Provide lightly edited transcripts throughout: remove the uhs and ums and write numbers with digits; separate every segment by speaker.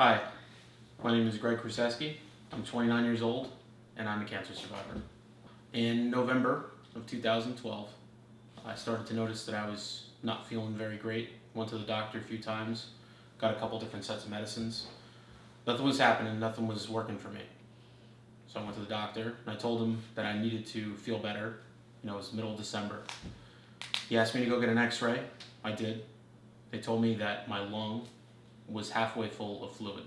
Speaker 1: Hi, my name is Gregg Kryceski. I'm 29 years old and I'm a cancer survivor. In November of 2012, I started to notice that I was not feeling very great. Went to the doctor a few times, got a couple different sets of medicines. Nothing was happening, nothing was working for me. So I went to the doctor and I told him that I needed to feel better. It was middle of December. He asked me to go get an x-ray. I did. They told me that my lung was halfway full of fluid.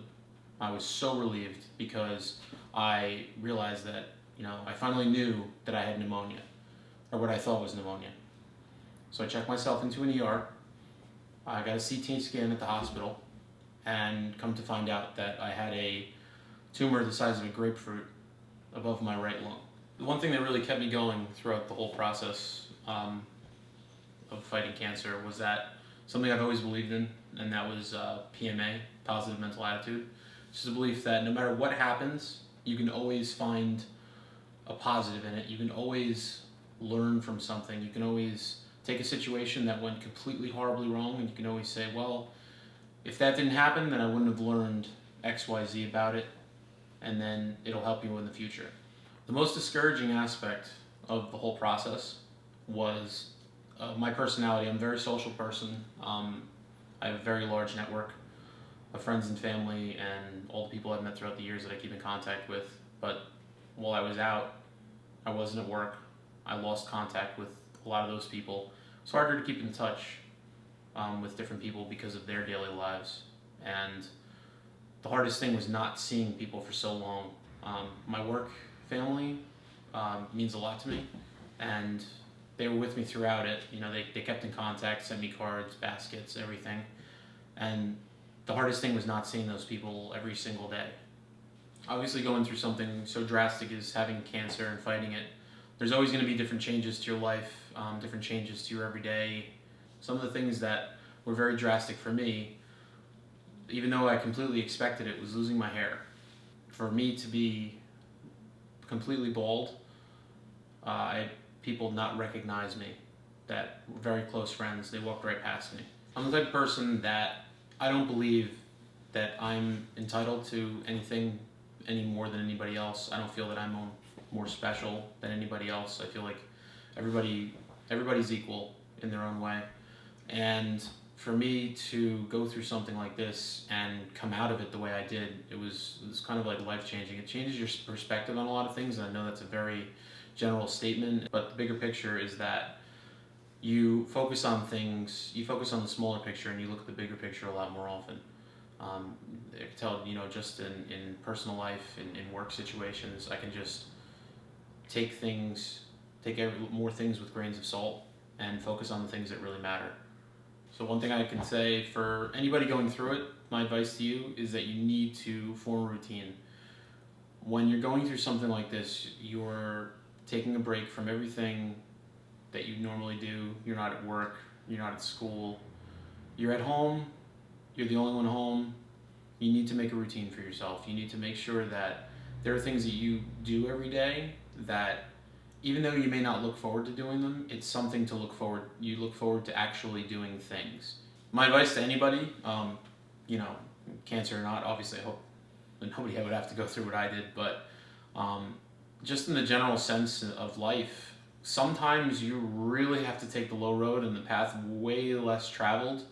Speaker 1: I was so relieved because I realized that, I finally knew that I had pneumonia, or what I thought was pneumonia. So I checked myself into an ER. I got a CT scan at the hospital, and come to find out that I had a tumor the size of a grapefruit above my right lung. The one thing that really kept me going throughout the whole process of fighting cancer was that something I've always believed in, and that was PMA, positive mental attitude. It's just a belief that no matter what happens, you can always find a positive in it. You can always learn from something. You can always take a situation that went completely horribly wrong, and you can always say, well, if that didn't happen, then I wouldn't have learned X, Y, Z about it, and then it'll help you in the future. The most discouraging aspect of the whole process was my personality. I'm a very social person. I have a very large network of friends and family and all the people I've met throughout the years that I keep in contact with. But while I was out, I wasn't at work. I lost contact with a lot of those people. It's harder to keep in touch with different people because of their daily lives. And the hardest thing was not seeing people for so long. My work family means a lot to me, and they were with me throughout it. They kept in contact, sent me cards, baskets, everything. And the hardest thing was not seeing those people every single day. Obviously, going through something so drastic as having cancer and fighting it, there's always going to be different changes to your life, different changes to your everyday. Some of the things that were very drastic for me, even though I completely expected it, was losing my hair. For me to be completely bald, I had people not recognize me that were very close friends. They walked right past me. I'm the type of person that I don't believe that I'm entitled to anything any more than anybody else. I don't feel that I'm more special than anybody else. I feel like everybody's equal in their own way. And for me to go through something like this and come out of it the way I did, it was kind of like life-changing. It changes your perspective on a lot of things, and I know that's a very general statement, but the bigger picture is that you focus on the smaller picture, and you look at the bigger picture a lot more often. I can tell, just in personal life, in work situations, I can just take more things with grains of salt and focus on the things that really matter. So one thing I can say for anybody going through it, my advice to you is that you need to form a routine. When you're going through something like this, you're taking a break from everything that you normally do. You're not at work, you're not at school, you're at home, you're the only one home. You need to make a routine for yourself. You need to make sure that there are things that you do every day that, even though you may not look forward to doing them, it's something to you look forward to actually doing things. My advice to anybody, cancer or not, obviously I hope that nobody would have to go through what I did, but just in the general sense of life, sometimes you really have to take the low road and the path way less traveled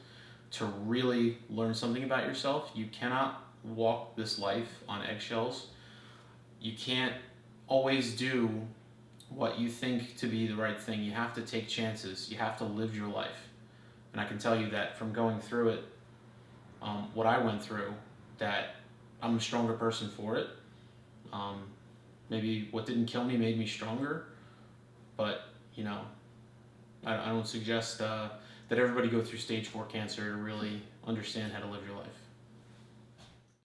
Speaker 1: to really learn something about yourself. You cannot walk this life on eggshells. You can't always do what you think to be the right thing. You have to take chances. You have to live your life. And I can tell you that from going through it, what I went through, that I'm a stronger person for it. Maybe what didn't kill me made me stronger, but I don't suggest that everybody go through stage 4 cancer to really understand how to live your life.